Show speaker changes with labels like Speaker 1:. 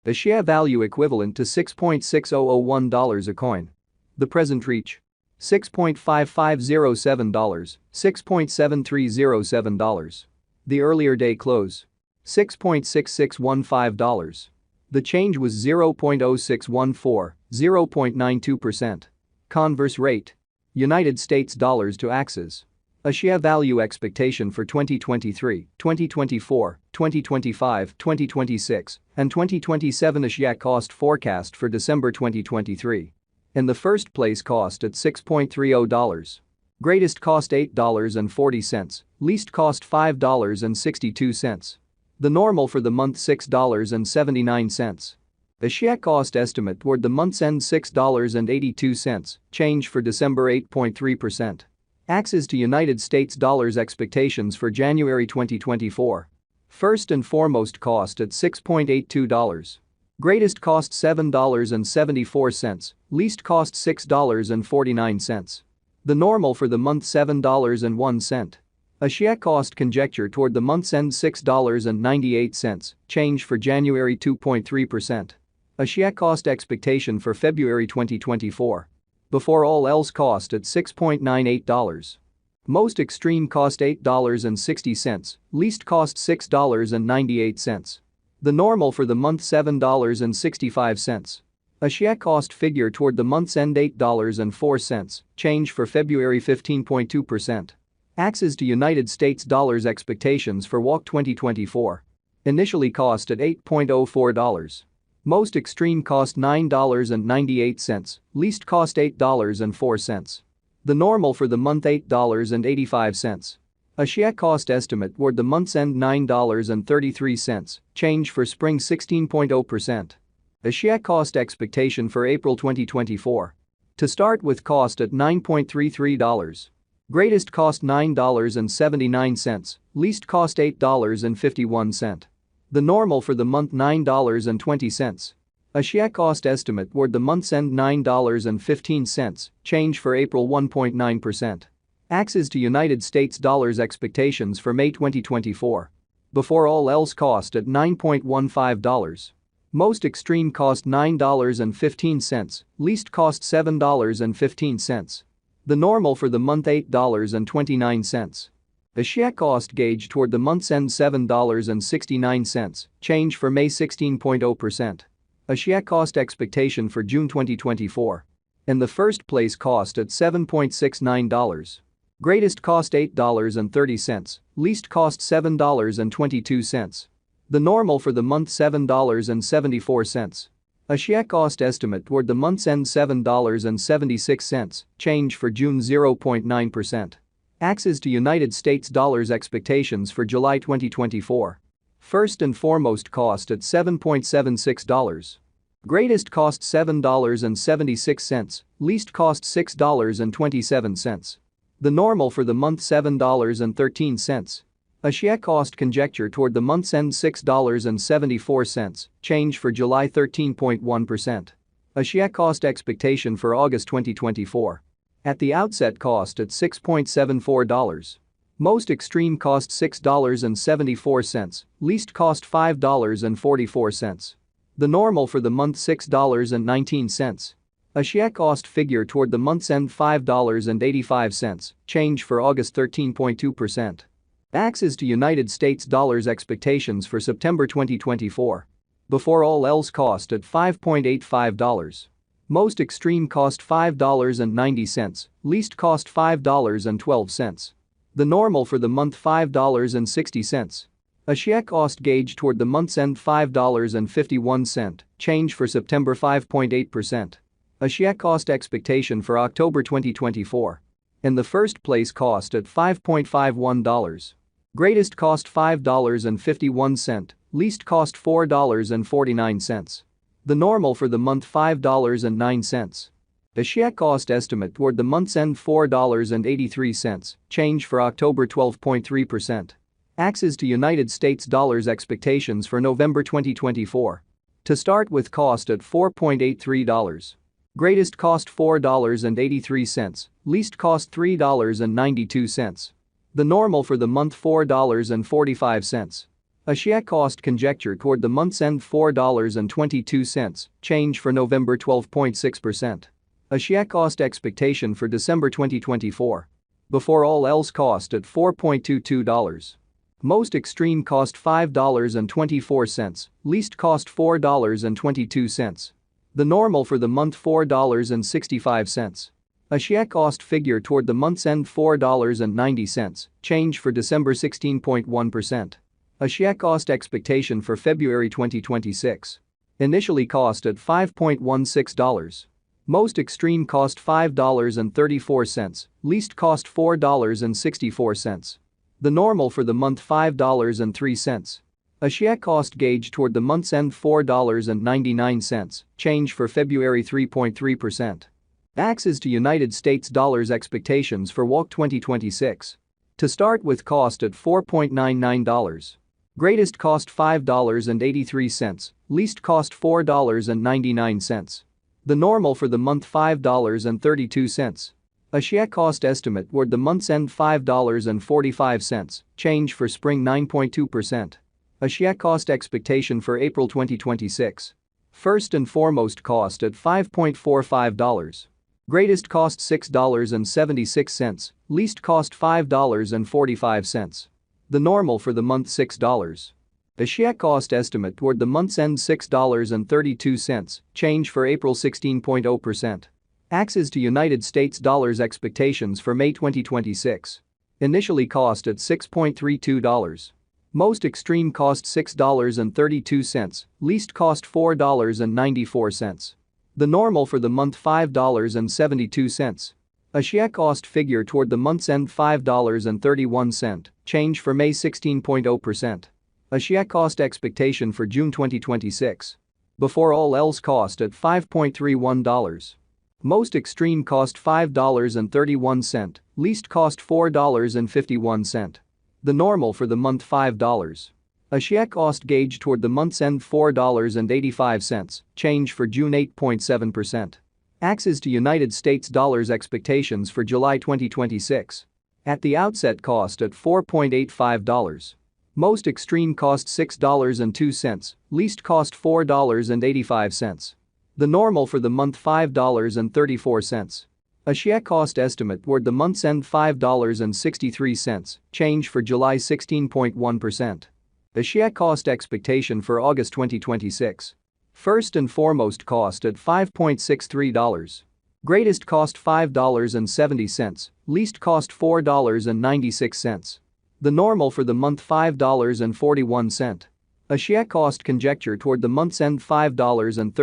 Speaker 1: A share value equivalent to $6.6001 a coin. The present reach: $6.5507, $6.7307. The earlier day close: $6.6615. The change was 0.0614, 0.92%. Converse rate: United States dollars to Axes. A share value expectation for 2023, 2024, 2025, 2026, and 2027. A share cost forecast for December 2023. In the first place, cost at $6.30. Greatest cost $8.40, least cost $5.62. The normal for the month $6.79. A share cost estimate toward the month's end $6.82, change for December 8.3%. Axes to United States dollars expectations for January 2024. First and foremost, cost at $6.82. Greatest cost $7.74, least cost $6.49. The normal for the month $7.01. A share cost conjecture toward the month's end $6.98, change for January 2.3%. A share cost expectation for February 2024. Before all else, cost at $6.98. Most extreme cost $8.60, least cost $6.98. The normal for the month $7.65. A share cost figure toward the month's end $8.04, change for February 15.2%. Axes to United States dollars expectations for WOC 2024. Initially cost at $8.04. Most extreme cost $9.98, least cost $8.04. The normal for the month $8.85. A share cost estimate toward the month's end $9.33, change for spring 16.0%. A share cost expectation for April 2024. To start with, cost at $9.33. Greatest cost $9.79, least cost $8.51. The normal for the month $9.20. A share cost estimate toward the month's end $9.15, change for April 1.9%. Axes to United States dollars expectations for May 2024. Before all else, cost at $9.15. Most extreme cost $9.15, least cost $7.15. The normal for the month $8.29. A share cost gauge toward the month's end $7.69, change for May 16.0%. A share cost expectation for June 2024. In the first place, cost at $7.69. Greatest cost $8.30, least cost $7.22. The normal for the month $7.74. A share cost estimate toward the month's end $7.76, change for June 0.9%. Axes to United States dollars expectations for July 2024. First and foremost, cost at $7.76. Greatest cost $7.76, least cost $6.27. The normal for the month $7.13. A share cost conjecture toward the month's end $6.74, change for July 13.1%. A share cost expectation for August 2024. At the outset, cost at $6.74. Most extreme cost $6.74, least cost $5.44. The normal for the month $6.19. A share cost figure toward the month's end $5.85, change for August 13.2%. Axes to United States dollars expectations for September 2024. Before all else, cost at $5.85. Most extreme cost $5.90, least cost $5.12. The normal for the month $5.60. A share cost gauge toward the month's end $5.51, change for September 5.8%. A share cost expectation for October 2024. In the first place, cost at $5.51. Greatest cost $5.51, least cost $4.49. The normal for the month $5.09. A share cost estimate toward the month's end $4.83, change for October 12.3%. Axes to United States dollars expectations for November 2024. To start with, cost at $4.83. Greatest cost $4.83, least cost $3.92. The normal for the month $4.45. Axie cost conjecture toward the month's end $4.22, change for November 12.6%. Axie cost expectation for December 2024. Before all else cost at $4.22. Most extreme cost $5.24, least cost $4.22. The normal for the month $4.65. Axie cost figure toward the month's end $4.90, change for December 16.1%. Axie cost expectation for February 2026. Initially cost at $5.16. Most extreme cost $5.34, least cost $4.64. The normal for the month $5.03. Axie cost gauge toward the month's end $4.99, change for February 3.3%. Axes to United States dollars expectations for WALK 2026. To start with cost at $4.99. Greatest cost $5.83, least cost $4.99. The normal for the month $5.32. Axie cost estimate toward the month's end $5.45, change for spring 9.2%. Axie cost expectation for April 2026. First and foremost cost at $5.45. Greatest cost $6.76, least cost $5.45. The normal for the month $6. Axie cost estimate toward the month's end $6.32, change for April 16.0%. Axes to United States dollars expectations for May 2026. Initially cost at $6.32. Most extreme cost $6.32, least cost $4.94. The normal for the month $5.72. Axie cost figure toward the month's end $5.31, change for May 16.0%. Axie cost expectation for June 2026. Before all else cost at $5.31. Most extreme cost $5.31, least cost $4.51. The normal for the month $5. Axie cost gauge toward the month's end $4.85, change for June 8.7%. Axes to United States dollars expectations for July 2026. At the outset cost at $4.85. Most extreme cost $6.02, least cost $4.85. The normal for the month $5.34. Axie cost estimate toward the month's end $5.63, change for July 16.1%. Axie cost expectation for August 2026. First and foremost cost at $5.63. Greatest cost $5.70, least cost $4.96. The normal for the month $5.41. Axie cost conjecture toward the month's end $5.30.